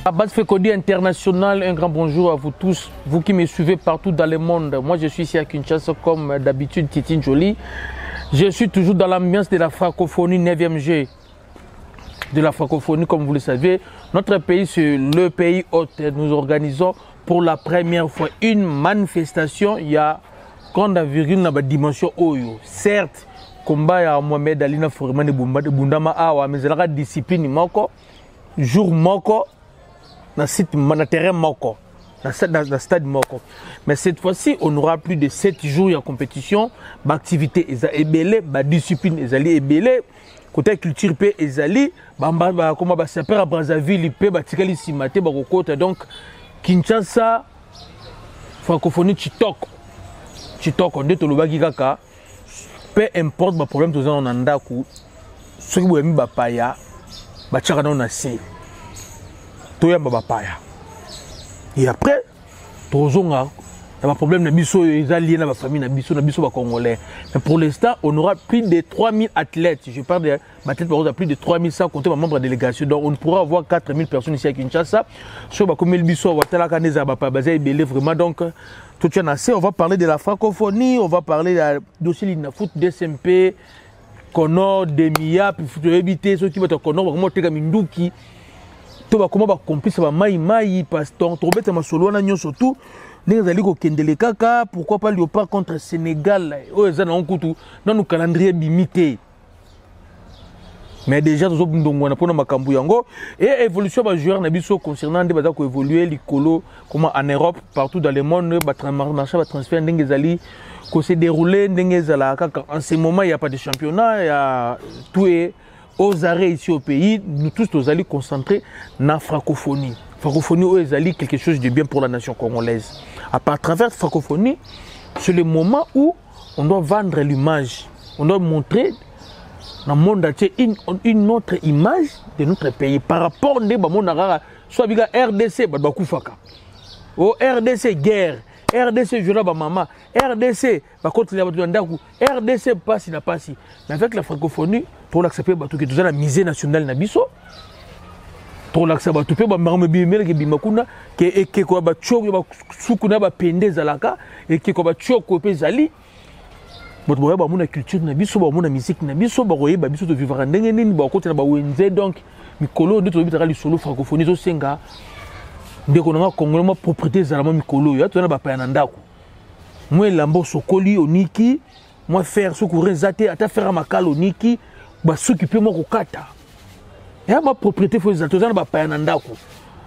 Abbas Fekodi International, un grand bonjour à vous tous, vous qui me suivez partout dans le monde. Moi je suis ici à Kinshasa comme d'habitude, Titine Jolie. Je suis toujours dans l'ambiance de la francophonie 9e G. De la francophonie, comme vous le savez, notre pays c'est le pays hôte. Nous organisons pour la première fois une manifestation. Il y a grande envergure dans la dimension Oyo. Certes, combat ya Mohamed Ali na vraiment de Bundama Awa, mais il y a discipline moko, jour moko. Dans le terrain moko, dans le stade moko. Mais cette fois-ci, on aura plus de 7 jours de compétition. L'activité est ébélée, la discipline est ébélée. Côté culture est ébélée. Comme ça s'appelle à Brazzaville, il peut batikali simate bakokota. Donc Kinshasa, francophonie Chitok, on dit to lobaki kaka. Peu importe le problème que nous avons en Andaku, ceux qui ont mis bapaya, bachakana on a sé. Et après, il y a un problème de biso, ils ont lié la famille, biso congolais. Mais pour l'instant, on aura plus de 3000 athlètes. Je parle de athlètes, on a plus de 3100 comptés membres de la délégation. Donc on pourra avoir 4000 personnes ici à Kinshasa. Sur le biso, on va vraiment. Donc, tout est assez. On va parler de la francophonie, on va parler de dossier de foot, DSMP, Kono, Demia, puis faut éviter ceux qui vont être Kono, vraiment Tegaminduki. Comment va complice va maï pasteur trobete ma solo na nyonso tout les ali ko kendele kaka pourquoi pas Léopard contre Sénégal oh ça na onkutu na nous calendrier limité mais déjà tous ndongo na pona makambu yango et évolution ba joueur na biso concernant des baza ko évoluer likolo comment en Europe partout dans le monde ba marché ba transfert ndenge ali ko se dérouler ndenge zala kaka en ce moment il y a pas de championnat il y a tout est aux arrêts ici au pays, nous tous nous allons concentrer dans la francophonie. Francophonie, aux alliés, quelque chose de bien pour la nation congolaise. À travers la francophonie, c'est le moment où on doit vendre l'image. On doit montrer dans le monde entier une autre image de notre pays. Par rapport à soit RDC, oh RDC guerre. RDC je ba maman, RDC ba contre les bateaux RDC passe na passe. Mais avec la francophonie pour l'accepter bateau que tout ça la misée nationale na biso. Pour l'accepter bateau ba marme bimela ke bimakuna ke ko ba choko ba sukuna ba pendeza laka et ke ko ba choko pe zali. Boto ba mona culture na biso ba mona musique na biso ba roye ba biso to vivre ndenge nini ba côté na ba wenze donc mikolo de to bitaka li solo francophonie zo senga. Dès qu'on a Congolais propriété zalama mikolo ya to na ba pa na ndako moi lambo sokoli oniki moi faire secourir zate ata faire makalo oniki ba s'occuper moi kokata ya ma propriété faut zato na ba pa na ndako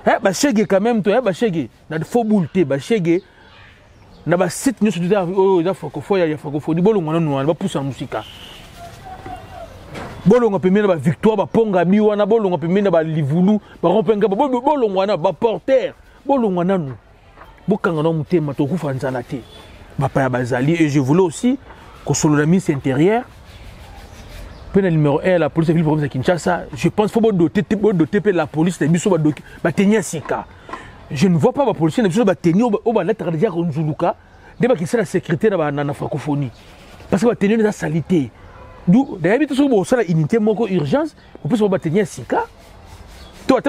ba chege quand même to ba chege na fo bulté ba chege na ba site nyo studio oh ya francophonie ya francophonie bolongo na ba poussa musika bolongo pemena ba victoire ba ponga biwa na bolongo pemena ba livulu ba rompenga ba bolongo na ba porter bolongo nanu bokanga na mutema to kufa nzala te ba pa bazali et je voulais aussi que sur le ministre intérieur pena numéro 1 la police ville province de Kinshasa je pense faut doter la police de biso ba tenir sika je ne vois pas ba policier na biso ba tenir au ba lettre déjà konzuluka de ba qui la sécurité na francophonie parce que ba tenir la salité. D'ailleurs, si vous avez une unité de urgence, vous pouvez vous tenir sika. Tu as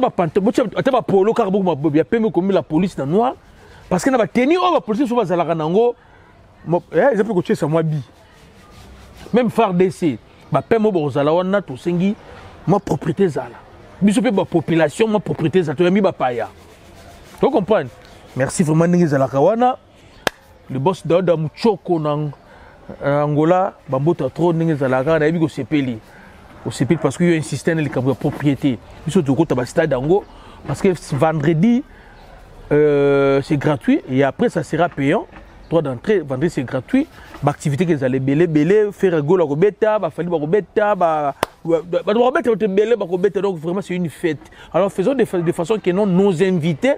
polo car vous avez comme la police dans noir parce que na tenir la police sur la nango. Je peux coacher ça moi bi. Même phare DC, ba pemo bozala wana to sengi ma propriété zala. Biso pe ba population ma propriété zala to mi ba paya. Tu comprends? Merci vraiment ningi zala kawana. Le boss d'Oda Muchoko nang Angola, Bambota trop n'engage la gare d'ailleurs au CPL parce qu'il y a un système de propriété. Ils sont du côté de stade d'Ango parce que vendredi c'est gratuit et après ça sera payant. Droit d'entrée, vendredi c'est gratuit. L'activité que vous allez belé, faire un goal à Robeta, faire donc vraiment c'est une fête. Alors faisons de façon que nos invités,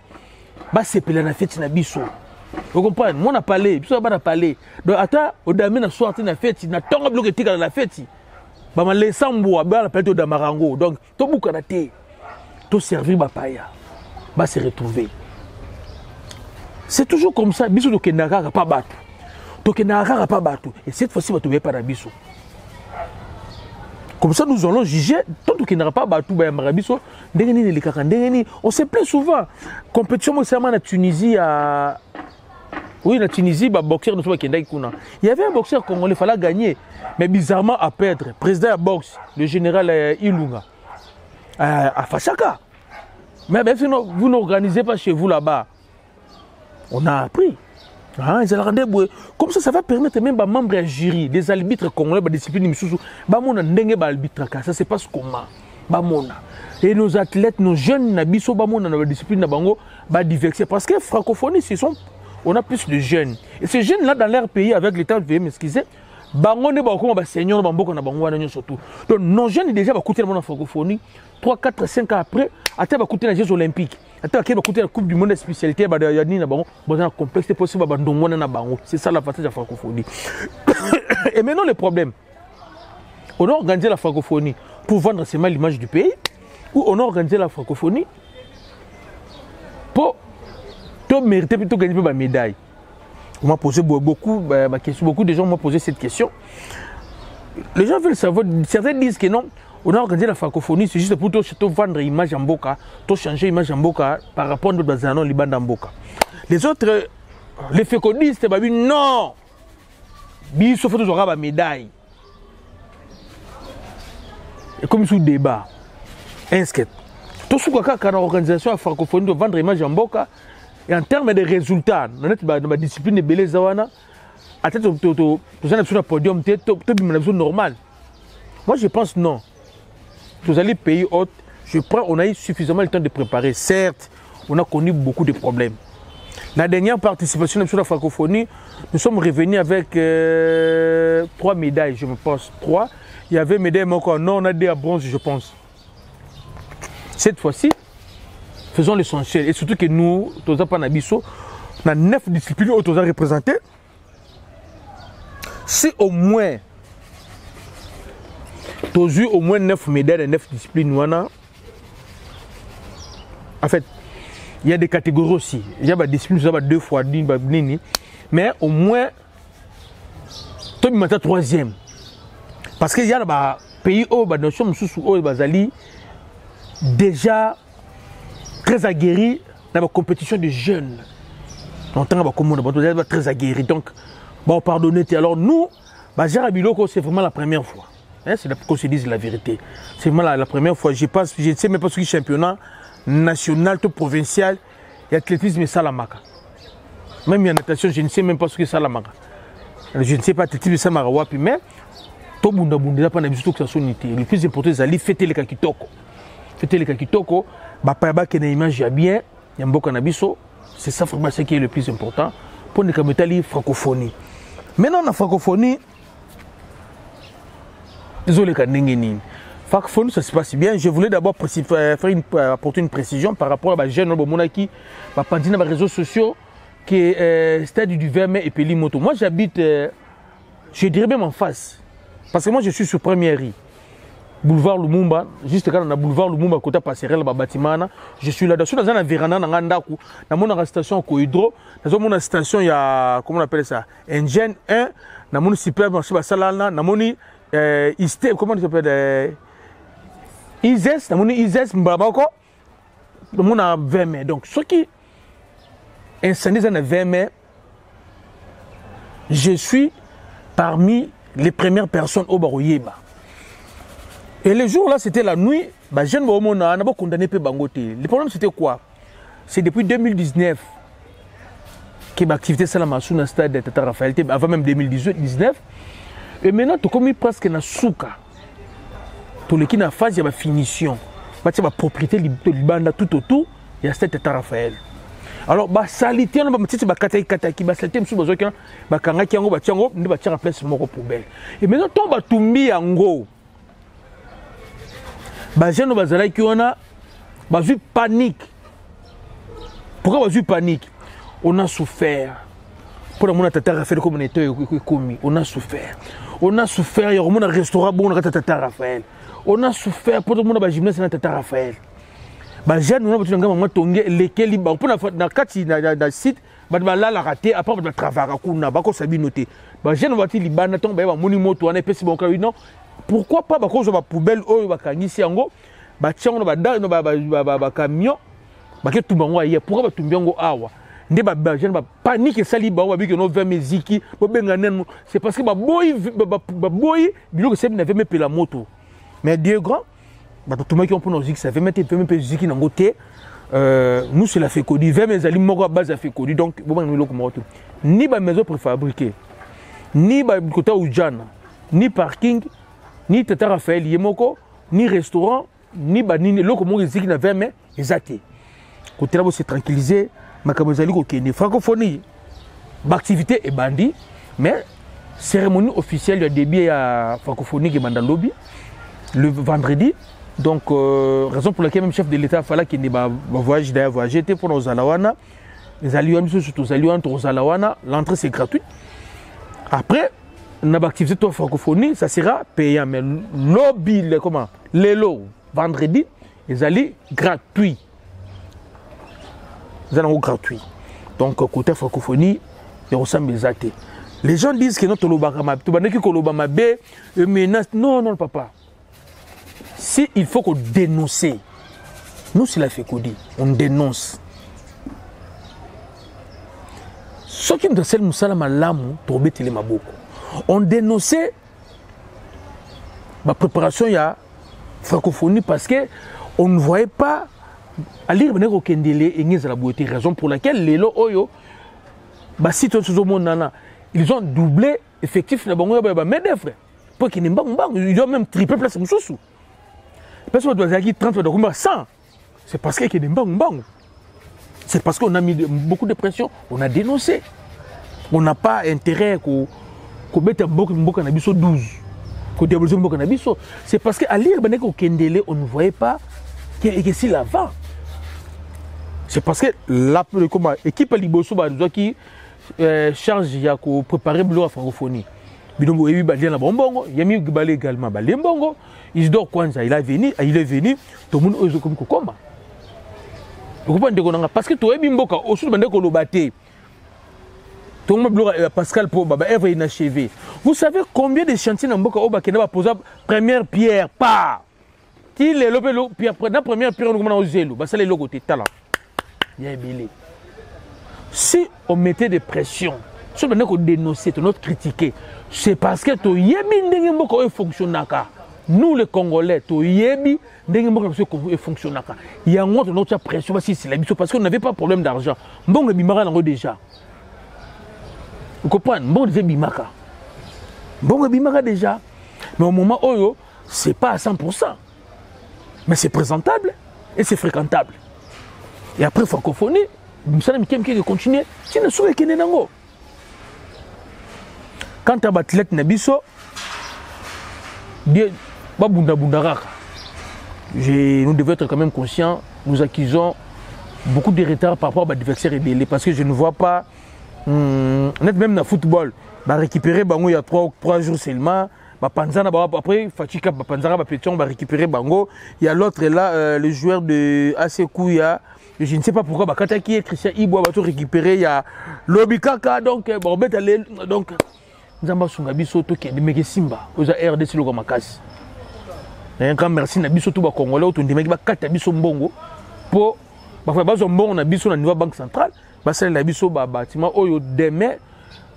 c'est pour la fête na biso. Vous comprenez? Moi, on a parlé, puis on a parlé. Donc, attends, on a mis la soirée de la fête, on a tant de blocs dans la fête. On a laissé un bois, on a appelé de Damarango. Donc, tout le monde a été, tout servi, va se retrouver. C'est toujours comme ça. Bisou, tu n'as pas battu. Et cette fois-ci, tu ne vas pas battre. Comme ça, nous allons juger. Tant qu'il n'y aura pas Batou Bayamarabiso, on se plaît souvent. Compétition, moi, c'est en Tunisie. Oui, en Tunisie, boxeur, il y avait un boxeur congolais, il fallait gagner. Mais bizarrement, à perdre. Président de boxe, le général Ilunga, à Fachaka. Mais vous n'organisez pas chez vous là-bas. On a appris. Comme ça va permettre même aux membres du jury, des arbitres congolais, des disciplines, ça se passe comment? Et nos athlètes, nos jeunes, nos disciplines, diverser. Parce que francophonie, on a plus de jeunes. Et ces jeunes-là, dans leur pays, avec l'État, veuillez m'excuser, donc nos jeunes, déjà, écouter la francophonie, 3, 4, 5 ans après, après, écouter les Jeux Olympiques. Écouter la Coupe du Monde de spécialité, c'est ça la partie de la francophonie. Et maintenant, le problème, on a organisé la francophonie pour vendre seulement l'image du pays, ou on a organisé la francophonie pour mériter plutôt gagner une médaille. On m'a posé beaucoup de gens m'ont posé cette question. Les gens veulent savoir, certains disent que non. On a organisé la francophonie, c'est juste pour vendre l'image en Boka, changer l'image en Boka par rapport à notre bazanon, l'Iban en Boka. Les autres, les fécondistes, non! Il faut toujours avoir une médaille. Et comme sous débat, inscrit. Tout ce qu'on a dans l'organisation de la francophonie de vendre l'image en Boka, et en termes de résultats, dans la discipline de Belezawana, à tête de podium, c'est normal. Moi, je pense non. Vous allez payer haute, on a eu suffisamment le temps de préparer. Certes, on a connu beaucoup de problèmes. La dernière participation de la francophonie, nous sommes revenus avec 3 médailles, je me pense. 3. Il y avait médaille encore. Non, on a des à bronze, je pense. Cette fois-ci, faisons l'essentiel. Et surtout que nous, on a 9 disciplines où on a représenté. C'est au moins. Tu as eu au moins 9 médailles et 9 disciplines. En fait, il y a des catégories aussi. Il y a des disciplines qui sont 2 fois 10, mais au moins, tu es 3e. Parce qu'il y a des pays où les déjà très aguerris dans la compétition de jeunes. Longtemps, très aguerris. Donc, pardonnez. Alors, nous, c'est vraiment la première fois. C'est qu'on se dise la vérité. C'est vraiment la première fois. Je ne sais même pas ce que le championnat national, tout provincial, il y a l'athlétisme et Salamaka. Même il y a natation, je ne sais même pas ce que c'est Salamaka. Je ne sais pas l'athlétisme et Salamaka, mais tout le monde n'a pas d'habitude que ça soit unité. Le plus important, c'est d'aller fêter les kakitoko. Fêter les kakitoko, qui a une image bien, il y a un beau cannabiso. C'est ça vraiment ce qui est le plus important pour les francophonie. Maintenant, la francophonie, désolé, francophonie, ça se passe bien. Je voulais d'abord apporter une précision par rapport à jeune qui va dans les réseaux sociaux qui est stade du 20 mai et Pelimoto. Moi, j'habite, je dirais même en face. Parce que moi, je suis sur Première Rue. Boulevard Lumumba, juste quand on a boulevard Lumumba, côté passerelle, bâtiment, je suis là. Je suis dans un véranda, dans mon station Cohydro, dans mon station, il y a, comment on appelle ça, Engine 1, dans mon supermarché, dans mon comment on s'appelle, Izes, dans mon Izes, Mbabako, dans mon 20 mai. Donc, ceux qui incendient dans le 20 mai, je suis parmi les premières personnes au Baroyeba. Et le jour là, c'était la nuit, jeune on a condamné Bangote. Le problème c'était quoi? C'est depuis 2019 que l'activité Salamassou dans le stade de Tata Raphaël, avant même 2018-19. Et maintenant, tu as commis presque dans souka. Tout le qui na phase, il y a la finition. Il y a la propriété de l'Ibanda tout autour, il y a le stade de Tata Raphaël. Alors, salité, on a dit que la salité, on a dit que la salité, on a dit que la place est poubelle. Et maintenant, on a tombé en gros. Les gens qui ont eu panique. Pourquoi on a eu panique? On a souffert. Pour le monde Tata Raphaël comme on était commis, on a souffert. On a souffert, il y a un restaurant bon on a Tata Raphaël. On a souffert pour le monde à gymnase na Tata Raphaël. Les gens nous ont ngama tonge lesquels pour na kati na site ba la raté après ba travailler kuna ba ko sabi noter. Les gens vont ti libana tombe ba moni moto na pesi bon non pourquoi pas cause ba poubelle oyo bakangisi yango ba tiango ba camion ba ke tumbango aye pourquoi ba tumbiango awa nde ba jeune ba panique sali ba ba biki no ve meziki bo benga nenu c'est parce que ba boy biloko c'est n'avait même pas la moto mais Dieu grand ba tout qui on peut nous dire que ça fait mettre ziki na ngote nous c'est la Fekodi ve mes ali moko base à Fekodi donc bo benga biloko moto ni ba maison préfabriquée ni ba côté Ujana ni parking ni Tata Raphaël Yemoko ni restaurant ni ba ni loko mo ziki na ve mais ezate côté là c'est tranquillisé makamozali ko kende francophonie l'activité est bandit mais cérémonie officielle de début à francophonie qui banda lobby le vendredi donc raison pour laquelle même chef de l'état fallait qu'il ne va voyager d'ailleurs voyager était pour nos alawana les alliés surtout aux alliés entre aux alawana l'entrée c'est gratuit après na activité de francophonie ça sera payant mais lobby comment les lots vendredi les alliés gratuit gratuit. Donc, côté francophonie, il ressemble aux athées. Les gens disent que notre lobama, tu vas que lobama B, menace. Non, non, papa. Si il faut qu'on dénonce, nous, c'est la Fekodi, on dénonce. Ce qui me dit, c'est le Moussalama Lamou, pour mettre les maboko. On dénonçait la préparation, il y a francophonie parce qu'on ne voyait pas. À lire beneko kendele engeza la beauté raison pour laquelle les lo oyo ba site ils ont doublé effectif na bango ba main frère pour qu'ils n'embang ils ont même triplé place mususu parce que doit dire 30 de 100 c'est parce que qu'ils n'embang c'est parce qu'on a mis beaucoup de pression on a dénoncé on n'a pas intérêt ko mettre beaucoup na biso 12 ko développer beaucoup na biso c'est parce que à lire beneko kendele on ne voyait pas que si l'avant. C'est parce que l'équipe Liboso qui charge de préparer le francophonie. Bidongo ebi balien la bonbongo, Yami Gbalé également balien bongo. Isidore Kwanza il est venu, tout le monde ozo comme kokoma. Vous comprenez parce que toi ebi mboka osu bande ko lobate. Tout le monde Pascal pour baba œuvre inachevée. Vous savez combien de chantiers na mboka oba kena ba poser première pierre pas. Qui les lobelo puis après la première pierre on commence au zélo, bah ça les logos talent. Si on mettait des pressions, si on dénonçait, on critiquait, c'est parce que to yebi ndenge mboko e fonctionnaka. Nous les Congolais, to yebi ndenge mboko e fonctionnaka. Il y a notre pression c'est la mission parce qu'on n'avait pas de problème d'argent. Mbongo bimaka nango déjà. Vous comprenez? Mbongo déjà bimaka. Mbongo bimaka déjà. Mais au moment où c'est pas à 100%. Mais c'est présentable et c'est fréquentable. Et après francophonie, Moussala qui continue, c'est le souhait qui est nango. Quant à l'athlète Nabiso, nous devons être quand même conscients, nous accusons beaucoup de retard par rapport à l'adversaire rebelle parce que je ne vois pas, même dans le football, récupérer il y a 3 jours seulement. Après, Fatika Panzara va récupérer Bango. Il y a l'autre là, le joueur de Asekouya. Je ne sais pas pourquoi. Kataki et Christian Ibo va tout récupérer. Il y a Lobikaka. Donc, donc, Nzamba Sungabiso, Toké, de Megesimba. Aux RDC Logamakasi. Un grand merci à Biso Touba Congolais. Autour de Megba Katabiso Mbongo. Pour. Bazo Mbongo na Biso na niveau Banque Centrale. Basel na Biso bâtiment. Oyo demain.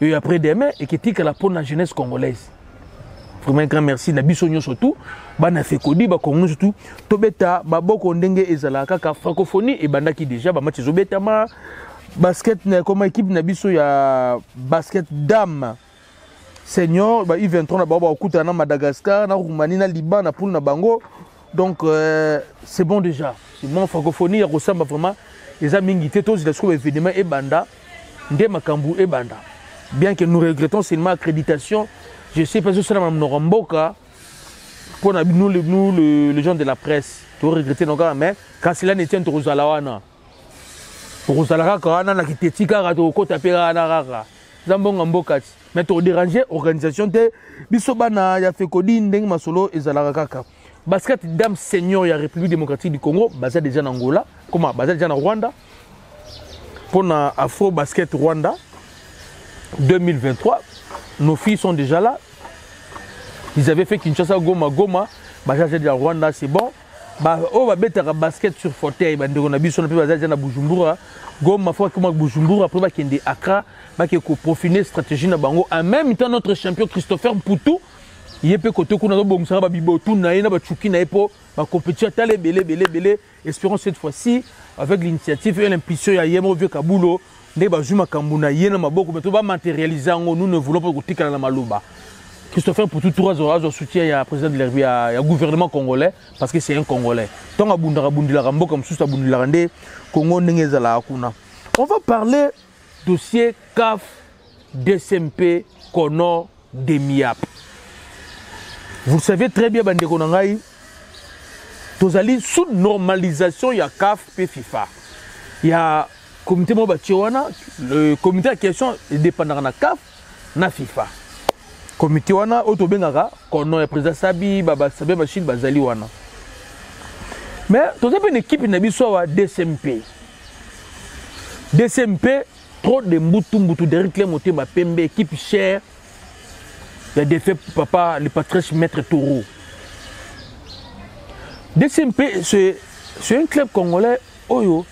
Et après demain. Et qui tique la peau de la jeunesse congolaise. Vraiment un grand merci na biso nyo surtout bana Fekodi ba Congo surtout tobeta baboko ndenge ezalaka ka francophonie et bandaki déjà ba match zobetama basket comme équipe na biso ya basket dame senior ba U23 na ba okuta na Madagascar na Roumanie na Liban na poule na bango donc c'est bon déjà c'est bon francophonie ressemble vraiment les amis qui tous les événements et banda ndé makambu et banda bien que nous regrettons seulement accréditation. Je sais pas si c'est Mme Noramboka, pour nous les gens de la presse, tu regretter nos gars, mais quand cela ne tient au Zalawana, au Zalara, quand on a quitté Tika, au Kota Pera, Zambon Mboka, mais tu déranger organisation de Bisobana, ya Fekodi, Ndeng Masolo et Zalara Kaka. Basket Dame Senior, il y a République démocratique du Congo, basé déjà en Angola, comment basé déjà en Rwanda, pour la Afro Basket Rwanda 2023. Nos filles sont déjà là. Ils avaient fait Kinshasa, Goma, Goma. Bajaja de Rwanda, c'est bon. On va mettre un basket sur fauteuil. On a besoin de Bujumbura. Goma, faut que Bujumbura, après, va qu'il y ait Accra, va qu'il y ait profiner stratégie. En même temps, notre champion Christopher Mpoutou, il est côté qu'on a bon ça va bibo tout na ina ba chuki na epo ba compétition tale belé espérons cette fois-ci avec l'initiative et l'impulsion ya Yemo vieux Kabulo ne ba juma kambuna yena maboko mais to va matérialiser nous ne voulons pas kotika na maluba. Christopher pour tout 3 heures de soutien il y a président de l'Hervé il y a gouvernement congolais parce que c'est un congolais. Tant abundara bundila rambo comme sous abundila rande Congo ngezala akuna. On va parler dossier CAF DSMP Conor Demiap. Vous savez très bien, Bandeko Nangaï, tozali sous normalisation, il y a CAF et FIFA. Il y a le comité Mobatiwana, le comité à question est dépendant de CAF et FIFA. Le comité Wana, Otobengara, qu'on a président Sabi, Baba Sabi Machine, Bazali Wana. Mais tu as une équipe qui a DSMP. DSMP, trop de Mbutu, Derrick Clémoté, Pembe, équipe chère. Il y a des faits, papa, le Patrice Maître Taureau. DCMP, c'est un club congolais. Oyo.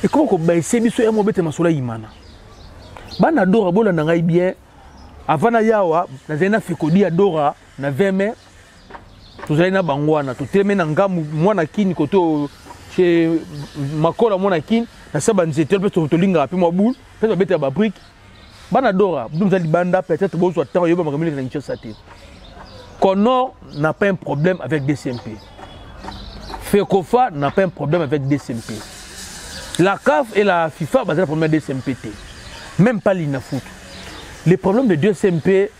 Et comment on va essayer de se faire un peu Imana. Bana Dora, bon, on a bien. Avant Yawa, on a fait Kodi Adora, on a 20 mai. Tout ça, on a Bangwana. Tout le monde a moi, na kin, koto, chez Makola, moi, na kin. Na saban zétel, peut-être, tu linga, puis moi, boule, peut-être, bête à ma brique. Banadora, nous allons banda peut-être besoin de temps, il va Conor n'a pas un problème avec DCMP. Fekofa n'a pas un problème avec DCMP. La CAF et la FIFA ont un problème avec DCMP. Même pas l'INAFOOT. Le problème de DCMP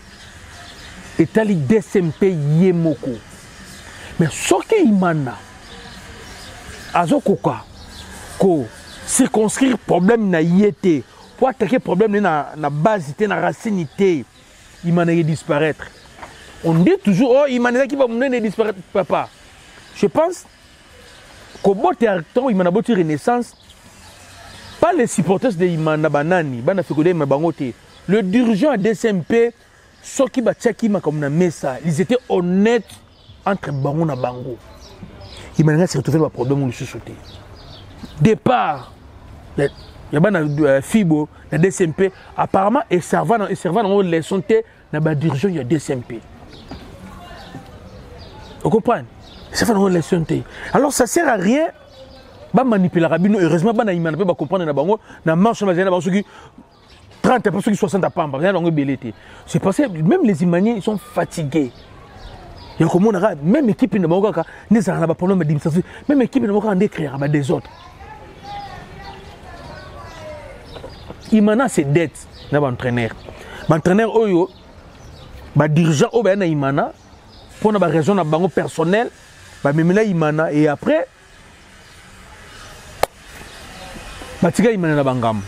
est à DCMP Yemoko. Mais ce qui est imana, Azokoka, ko circonscrire le problème na yété. Pour attaquer le problème na base, na racine, il m'a disparaître. On dit toujours, oh, il m'a qui va me disparaître, papa. Je pense qu'au bout de temps, il m'a une renaissance. Pas les supporters de Imana Banani, le dirigeant à DCMP, ceux qui battent comme na messa, ils étaient honnêtes entre Bango et Bango. Il m'a s'est retrouvé le problème où il se sautait. Départ. Il y a un FIBO, la DCMP, apparemment, et servant dans les santé, dans le dirigeant, il y a DCMP. Vous comprenez? Ça fait dans les santé. Alors, ça ne sert à rien de manipuler la rabine. Heureusement, il ne peut pas comprendre dans la marche, 30, 60 à Pamba. C'est parce que même les Imaniens, ils sont fatigués. Il y a même équipe de Bangoka, ils n'ont pas de problème d'administration. Même équipe de Bangoka, ils créent des autres. Imana c'est dette na entraîneur. L'entraîneur oyo ba dirigeant o ba na Imana pour na ba raison na bango personnel ba memela Imana et après batika Imana na bangam.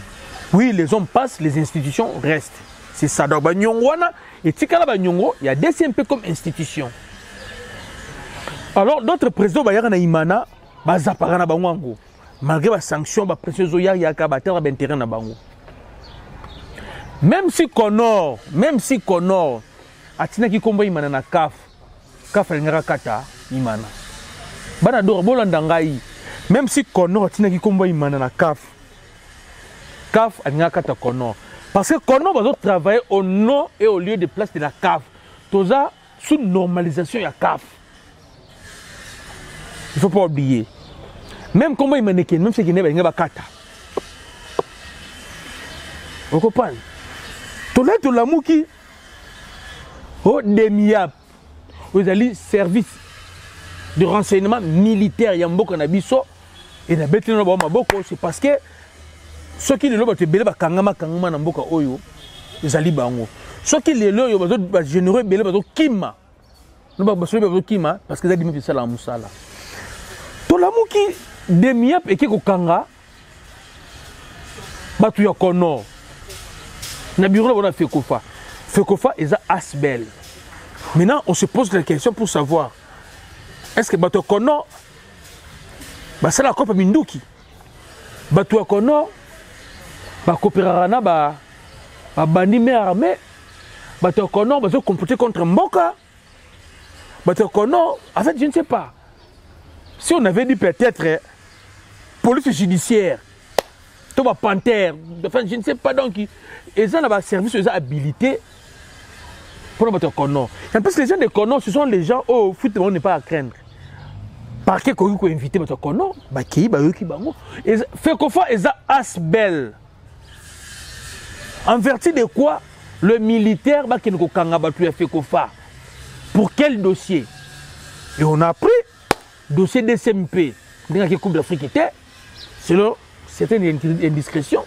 Oui, les hommes passent, les institutions restent. C'est ça donc ba nyongwana et tikala ba nyongo, il y a DCMP comme institution. Alors d'autres présidents ba yaka na Imana ba zapara na bango ngo. Malgré la sanction ba pression zo ya ka ba terre ba intérêt na bango. Même si Conor, atina ki kombo Imana na CAF ngara kata Imana. Bana dora bolanda ngai. Même si Conor atina ki kombo Imana na CAF ngara kata Conor. Parce que Conor va travailler au nom et au lieu de place de la CAF. Tout ça sous normalisation ya CAF. Il faut pas oublier. Même kombo Imana ken, même si ki neba ngaba kata. Vous comprenez? Tout l'amour au Demiap, vous allez service de renseignement militaire, il y a beaucoup de biso et na bête no ba maboko, c'est parce que ceux qui le loba te belé ba kangama na mboka oyo, ils allient bango. Ceux qui le loyo ba généreux belé ba kima. No ba so ba kima parce que ça dit même ça la musala. Tout l'amour qui Demiap et qui ko kanga ba tu ya Conor. Na bureau on a Fekofa. Fekofa est à Asbel. Maintenant, on se pose la question pour savoir est-ce que Bato Conor c'est la Coupe Minduki. Bato Conor coopérera ba bandi mais armé. Bato Conor va se comporter contre Mboka Non, en fait, je ne sais pas. Si on avait dit peut-être police judiciaire, Thomas Panther, enfin, je ne sais pas donc, ils ont un service, ils ont habilité pour nous battre non. En plus, les gens de Kono, ce sont les gens, oh, foot, on n'est pas à craindre. Parce que quand on invité battre Kono, bah qui, bah eux qui, bah moi. Fait qu'on fait, ils ont asbel. En vertu de quoi le militaire, bah qui nous kanga battu fait qu'on fait. Pour quel dossier? Et on a pris dossier DCMP. Dans la Coupe d'Afrique était, selon certaines indiscrétions,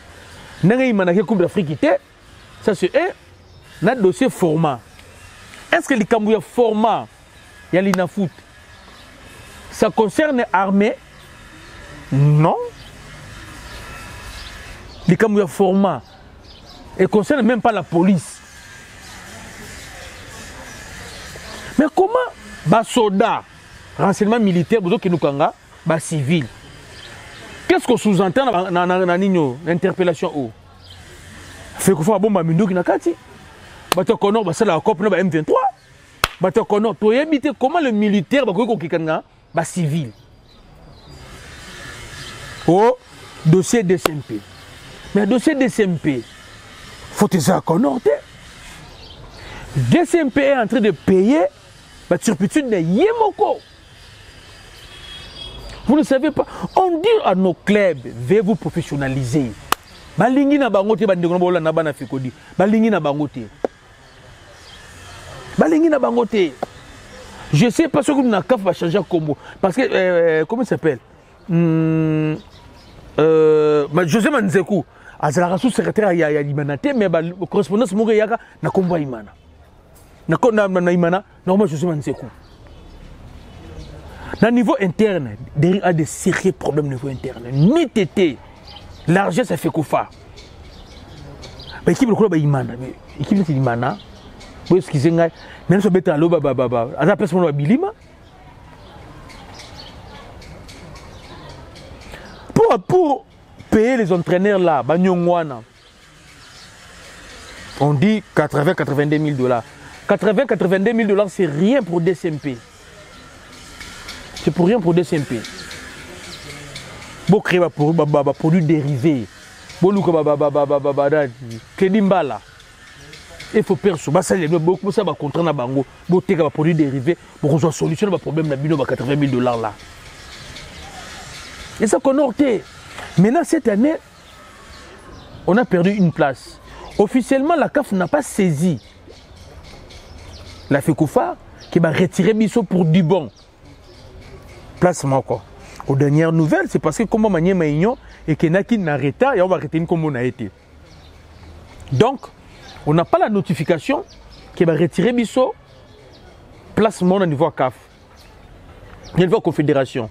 dans la Coupe d'Afrique était, ça c'est un dossier format. Est-ce que les Cambouya format, il y a l'INAFOOT, ça concerne l'armée? Non. Les Cambouya format, et concerne même pas la police. Mais comment les soldats, renseignement militaire, qui nous kanga, les civils, qu'est-ce qu'on sous-entend dans l'interpellation? Fait qu'il faut un bon mamindu qui n'a qu'à dire. C'est la COP M23. Comment le militaire va civil? Oh, dossier DCMP. Mais dossier DCMP, faut que ça connaisse. DCMP est en train de payer la turpitude de Yemoko. Vous ne savez pas. On dit à nos clubs, veuillez vous professionnaliser. Balingi na bangote bandekonobola na bana fikodi. Balingi na bangote. Balingi na bangote. Je sais pas ce que nous va changer combo. Parce que, comment il s'appelle? José Manzekou. Azala sous-secrétaire ya Imanate, mais le correspondant Mouré Yaga na combo Imana. Na Imana, normalement José Manzekou. Dans niveau interne, il y a des sérieux problèmes au niveau interne. Ni tété, l'argent ça fait qu'on fait. L'équipe de club Imana, l'équipe de Imana, vous excusez-moi, même si vous êtes à l'eau, à la personne de Bilima. Pour payer les entraîneurs là, on dit 80-82 000 $. 80-82 000 $, c'est rien pour DCMP. C'est pour rien pour DCMP. Bon créer pour produits dérivés. Bon nous comme Kedimbala. Il faut perso. Ça les beaucoup ça va contrat na bango. Bon té produits dérivés pour qu'on solutionner le problème na bino 80 000 $ là. Et ça qu'on a opté. Maintenant cette année on a perdu une place. Officiellement la CAF n'a pas saisi la FECOFA qui va retirer Bisso pour du bon. Placement quoi. Aux dernières nouvelles, c'est parce que comme on manie Maïgnon et qu'il y en a qui n'arrêtent et on va arrêter comme on a été. Donc, on n'a pas la notification qui va retirer Bisso placement au niveau CAF. Au niveau confédération.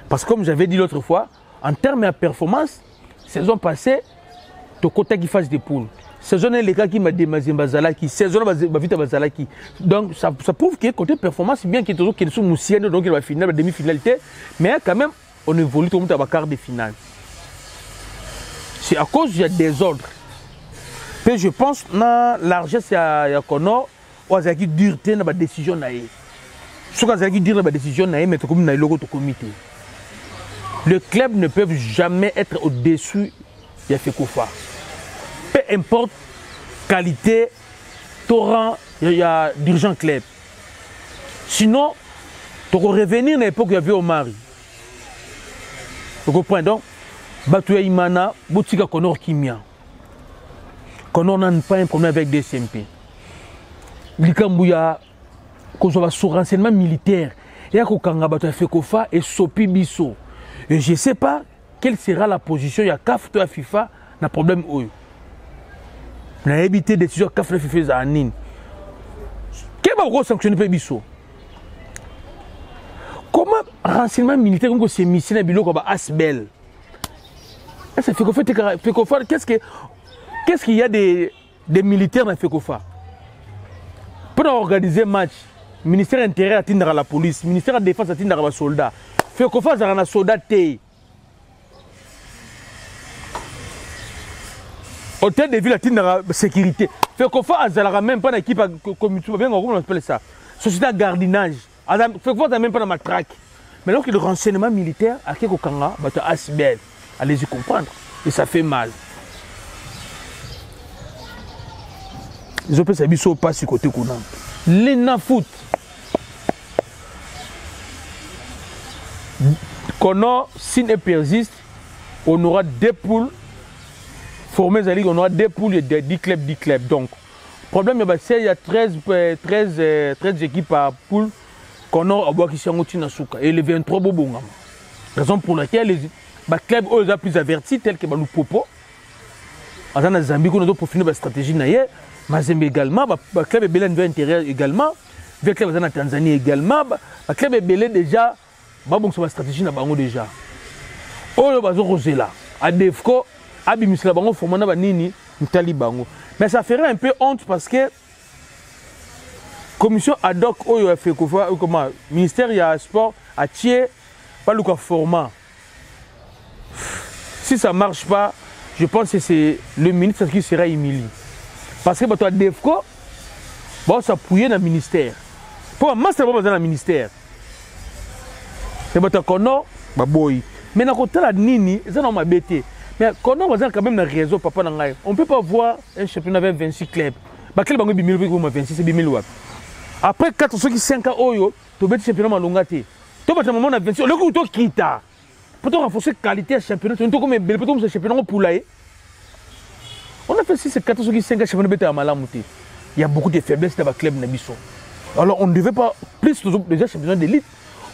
Parce que comme j'avais dit l'autre fois, en termes de performance, saison passée, le côté qui fasse des poules. Saison les gars qui m'a démasé Bazalaki, saison vite Bazalaki. Donc ça prouve que côté performance, bien qu'il y ait toujours qui sont moussiennes, donc il va finir la demi-finalité, mais quand même on évolue tout le monde à la quart de finale. C'est à cause du désordre. Et je pense que l'argent c'est à Kono, ou à qui dureté dans la décision naïe. Ce qui dire la décision naïe, mais comme naïe logo comité. Le club ne peut jamais être au-dessus de FECOFA. Peu importe qualité, torrent, il y a d'urgent club. Sinon, tu vas revenir à l'époque où il y avait Omari. Vous comprenez donc? Batouya Imana, Boutika Konor Kimia. Konor n'a pas un problème avec des CMP. Likambouya, qu'on soit sur renseignement militaire, il y a Kokanga Batouya FECOFA et Sopi Bisso. Et je ne sais pas quelle sera la position, il y a CAF, il y a FIFA, il y a problème. On a évité des décisions CAF, il FIFA, à Nîmes. Quel va sanctionner Bisso? Comment renseignement militaire, comme c'est missionnaire, comme Asbel? Qu'est-ce qu'il y a des militaires dans FECOFA? Pour organiser un match, le ministère de l'Intérieur atteindra la police, le ministère de la Défense atteindra les soldats. FECOFA a un soldat T. Hôtel de ville atteindra la sécurité. FECOFA a même pas une équipe, comment on appelle ça? Société de gardiennage Fait voir même pas dans ma traque. Mais alors que le renseignement militaire, à quelque kanga, bah tu as Asbel. Allez-y comprendre. Et ça fait mal. Ils ont fait ça, ils sont pas sur côté qu'on a. L'ENA foot. Qu'on s'il persiste, on aura des poules formées à ligue, on aura des poules et des 10 clubs. Donc, le problème, c'est qu'il y a 13 équipes par poule qu'on a à boire qui sont en Tinasuka. Et les 23 bobons. Raison pour laquelle les clubs sont plus avertis, tels que nous Popo. En Zambie, on a pour finir la stratégie. Mazembe également, le club est belé à l'intérieur également, le club est en Tanzanie également, le club est belé déjà, bon c'est ma stratégie na bango déjà. Oh le bazo rosela, à Defco, à Bimisla bango formana banini, Ntali bango. Mais ça ferait un peu honte parce que commission ad hoc oh a fait comment ministère ya sport a tié pas le format. Si ça marche pas, je pense que c'est le ministre qui sera humilié. Parce que tu as des fois, tu s'appuyer dans le ministère. Pour moi, c'est pas dans le ministère. C'est pas qu'on a, boy. Mais dans le côté de Nini, ça n'a pas bêté. Mais quand on a quand même un réseau, papa, on ne peut pas voir un championnat avec 26 clubs. Quel bango bimil ou 26 c'est bimil wap. Après 4 ceux qui 5 ans oyo, tu peux championnat malongate. Tu vas moment à 26, le coup tu quittes. Pour te renforcer la qualité du championnat, tu comme bel peut championnat pour l'aïe. On a fait 6 et 4 qui 5 championnats à Malamouté. Il y a beaucoup de faiblesses dans le club Nabiso. Alors on ne devait pas plus déjà championnats d'élite.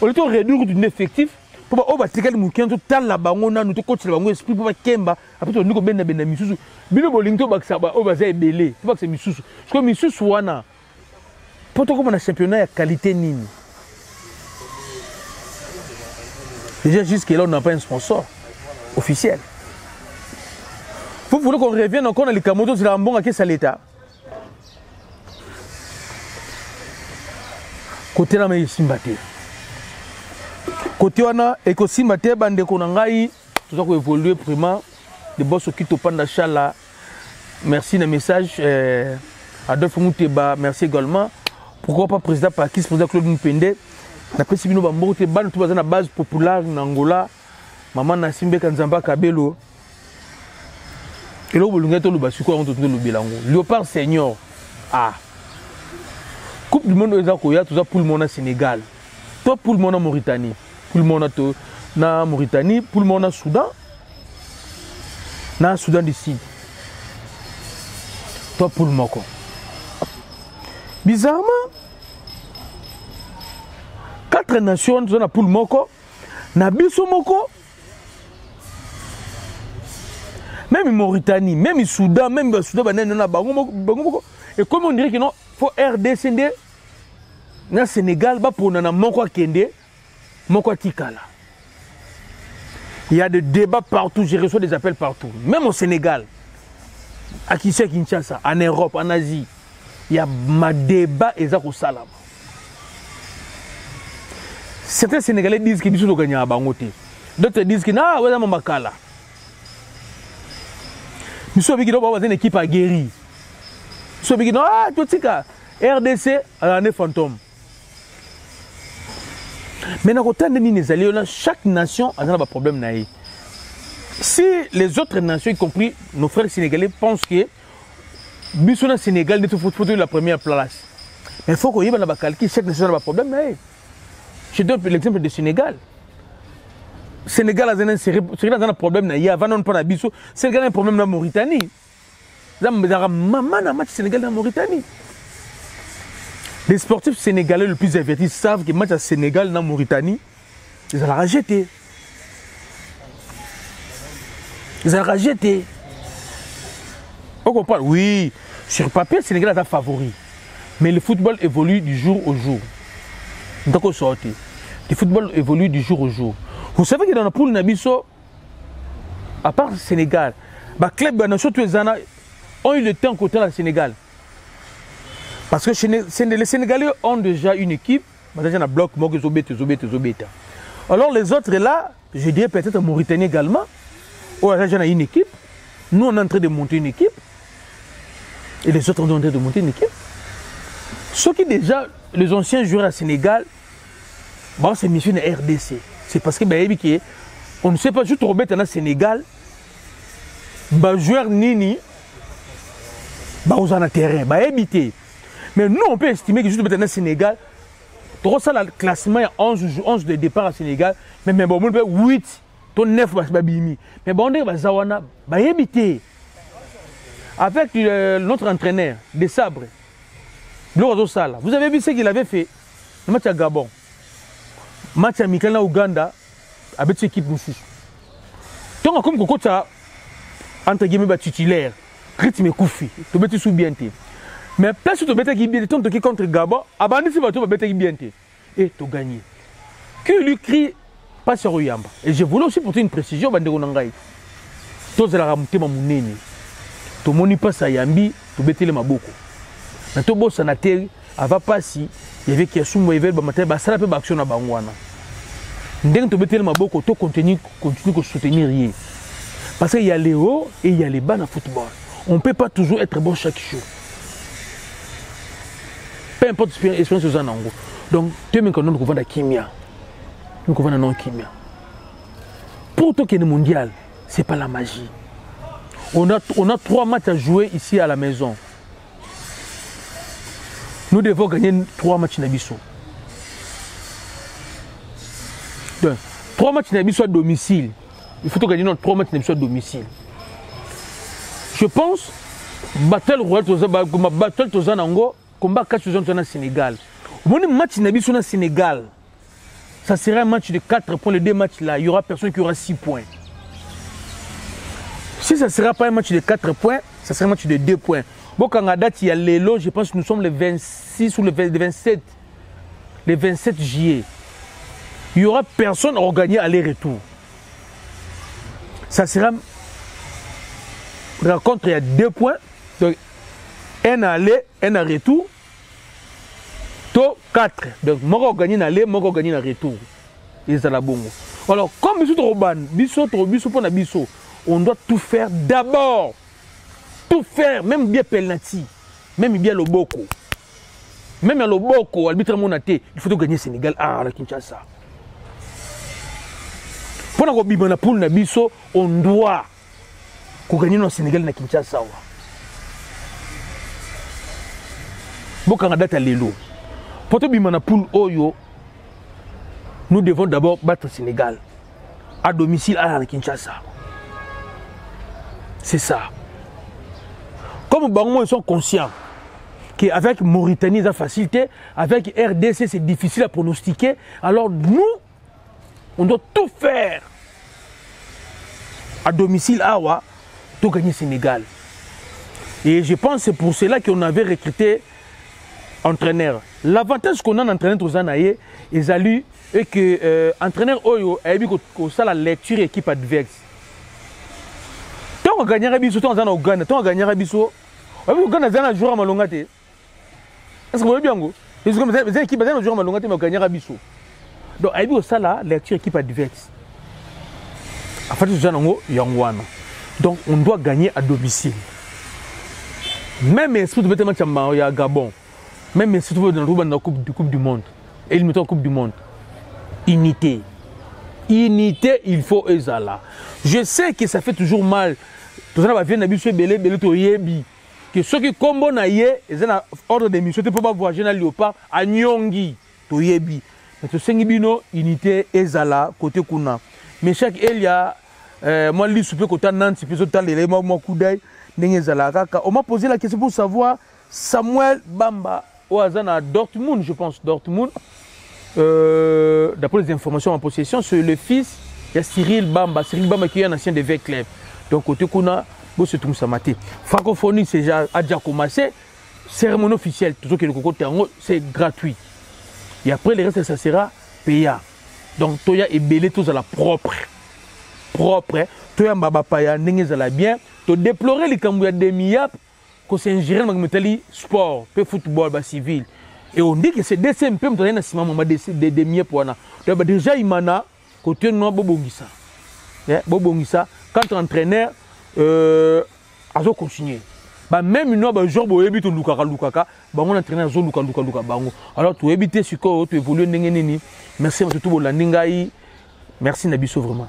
On était réduire d'un effectif pour pas obtenir le mouquin tout tal la bangona nous te coach la bango esprit pour pas kemba après on nous ben ben misusu bino bolingo ba ça ba obaza ebelé tu vois que c'est misusu parce que misusu wana pour toi comme un championnat de qualité nini. Déjà jusqu'à là on n'a pas un sponsor officiel. Vous voulez qu'on revienne encore dans les Kamoto, c'est la bon à quel l'État. Côté là, mais Simbate. Côté là, et que Simbate, bande konangai, tout ça qu'on évolue vraiment. Les boss qui te pendent là. Merci le message. Adolphe Mouteba, merci également. Pourquoi pas président Pakis, président Claude Mpende. D'après Sibino Bambo, tu es ban tout la base populaire en Angola. Maman Nassimbe Kanzamba Kabelo. Et là, vous avez dit que Léopard Senior. Ah. Coupe du monde, tout ça pour le monde au Sénégal. Toi, pour le monde en Mauritanie. Pour le monde en Mauritanie. Pour le monde au Soudan. Dans le Soudan du Sud. Toi, pour le Moko. Bizarrement, 4 nations sont pour le Moko. Nabiso Moko. Même en Mauritanie, même au Soudan, même au Soudan, et comme on dirait qu'il faut RDC, dans le Sénégal, pour nous il y a des débats partout, je reçois des appels partout. Même au Sénégal, à Kinshasa, en Europe, en Asie, il y a des débats et ça salam. Certains Sénégalais disent qu'ils sont gagnés à Bangote. D'autres disent qu'ils sont Makala. Nous sommes une équipe aguerrie. Nous sommes RDC à l'année fantôme. Mais chaque nation a un problème. Si les autres nations, y compris nos frères sénégalais, pensent que le Sénégal ne faut pas la première place. Mais il faut qu'on y ait chaque nation a un problème. Je donne l'exemple du Sénégal. Le Sénégal a un problème. Il y a un problème en Mauritanie. Il y a un match Sénégal en Mauritanie. Les sportifs sénégalais le plus avertis savent que le match à Sénégal en Mauritanie, ils ont rejeté. Ils ont rejeté. On comprend? Oui, sur papier, le Sénégal est un favori. Mais le football évolue du jour au jour. Donc, le football évolue du jour au jour. Vous savez que dans la poule Nabiso, à part le Sénégal, les clubs ont eu le temps côté du Sénégal. Parce que les Sénégalais ont déjà une équipe, maintenant un bloc, Zobeta. Alors les autres là, je dirais peut-être en Mauritanie également, où on a une équipe, nous on est en train de monter une équipe, et les autres sont en train de monter une équipe. Ceux qui déjà, les anciens joueurs au Sénégal, bah c'est mission de RDC. C'est parce que bah on ne sait pas juste remettre en Sénégal. Bah joueur nini bah aux en terrain bah éviter. Mais nous on peut estimer que juste maintenant au Sénégal, tout ça le classement il y a 11 de départ à Sénégal, mais bon on peut 8 ton 9 bah bimi. Mais bon on dit bah zawana bah éviter. Avec notre entraîneur des sabres. Vous avez vu ce qu'il avait fait le match à Gabon. Match amical na Ouganda avec cette équipe Moussous. Tant comme Koko ça entre guillemets titulaire, rythme Koufi, tu bêtes sous bien. Mais place où tu bêtes qui bien, ton qui contre Gabon, abandonne ce bateau, tu bêtes qui bien. Et tu gagnes. Que lui crie pas sur Oyamba. Et je voulais aussi porter une précision, Bandego Nangai. Tous la ramonter ma mouneni. Tu moni pas ça Yambi, tu bêtes les maboko. Mais tu bosses en atterri, avant pas si, il y avait qui a soumou et veille, matin, bah ça la peut action à Bangwana. Dès que tu bêtes les maboko, tu continue de soutenir rien. Parce qu'il y a les hauts et il y a les bas dans le football. On ne peut pas toujours être bon chaque jour. Peu importe l'expérience que vous avez. Donc, tu es nous avons la chimia. Nous avons la non-chimia. Pour tout le mondial, ce n'est pas la magie. On a 3 matchs à jouer ici à la maison. Nous devons gagner 3 matchs Nabiso. 3 matchs Nabiso à domicile. Il faut gagner notre 3 matchs à domicile. Je pense battle royal battle Tozanango combat 4 jours au Sénégal. Mon match Nabiso au Sénégal. Ça sera un match de 4 points. Les 2 matchs là, il y aura personne qui aura 6 points. Si ça ne sera pas un match de 4 points, ça sera un match de 2 points. Bon, quand à date, il y a les lots, je pense que nous sommes le 26 ou le 27. Le 27 juillet. Il n'y aura personne à gagner aller-retour. Ça sera une rencontre, il y a 2 points. Donc, un aller, un à retour. To 4. Donc, moi, je gagne aller, moi, je gagne le retour. Et ça la bongo. Alors, comme Bissot Roban, Bissot pour la Bissot, on doit tout faire d'abord. Tout faire, même bien penalty, même bien le boko. Même le boko, arbitre monaté, il faut gagner Sénégal à la Kinshasa. Pour la bibana pour na biso, on doit gagner le Sénégal na Kinshasa. Bon Canada ta lelo. Pour te bibana pour oyo, nous devons d'abord battre le Sénégal à domicile à la Kinshasa. C'est ça. Comme Bango ils sont conscients qu'avec Mauritanie, ça facilité, avec RDC, c'est difficile à pronostiquer. Alors nous, on doit tout faire à domicile Awa pour gagner Sénégal. Et je pense que c'est pour cela qu'on avait recruté entraîneur. L'avantage qu'on a en entraîneur aux Anaïe, et que entraîneur Oyo a vu que ça la lecture équipe adverse. Tant qu'on gagnera biso, tant qu'on gagne, tant qu'on gagnera biso, on gagne un joueur à Malongate. Est-ce que vous voyez bien? Les équipes ont un joueur à Malongate, mais on gagnera biso. Donc, il y a ça là, lecture équipe adverse. En fait, donc, on doit gagner à domicile. Même si vous êtes à Gabon, même si vous êtes dans la Coupe du Monde, et il met en Coupe du Monde, unité. Unité, il faut ezala. Je sais que ça fait toujours mal. Tout ça va venir n'habituer belé to yebi. Que ceux qui combo na ye, ils ont ordre de mission. Tu peux pas voir Général Léopard à Nyongi to yebi. Mais tout sengibino unité ezala côté kuna. Mais chaque Elia, moi li soupe côté Nantes, puis autant les moi coup d'œil n'ezala kaka. On m'a posé la question pour savoir Samuel Bamba au hasard à Dortmund, je pense Dortmund. D'après les informations en possession, c'est le fils, il y a Cyril Bamba qui est un ancien de V-Club. Donc, côté Kuna, c'est tout ça maté. Francophonie, c'est déjà commencé. Cérémonie officielle, tout ce que le Coco Tango, c'est gratuit. Et après, le reste, ça sera payant. Donc, Toya est belé, tout ça la propre. Propre. Toya Mbaba Paya, n'est-ce pas bien. Tu déplorer les Kambouya de Miyap, que c'est un gérant de sport, peu football, civil. Et on dit que c'est DCMP, des miens pour nous. Déjà, il m'a côté nous Bobongisa. Bobongisa, quand entraîneur, a continué. Bah même nous ba joueur bo yebi to lukaka bango na entraîneur zo luka bango. Alors tu éviter ce que tu évoluer ndenge nini. Merci à tout bolandi ngai. Merci na biso vraiment.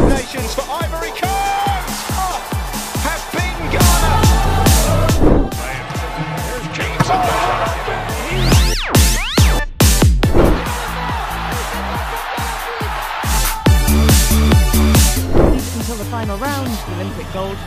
Nations for Ivory Coast have been Ghana. Until the final round, the Olympic gold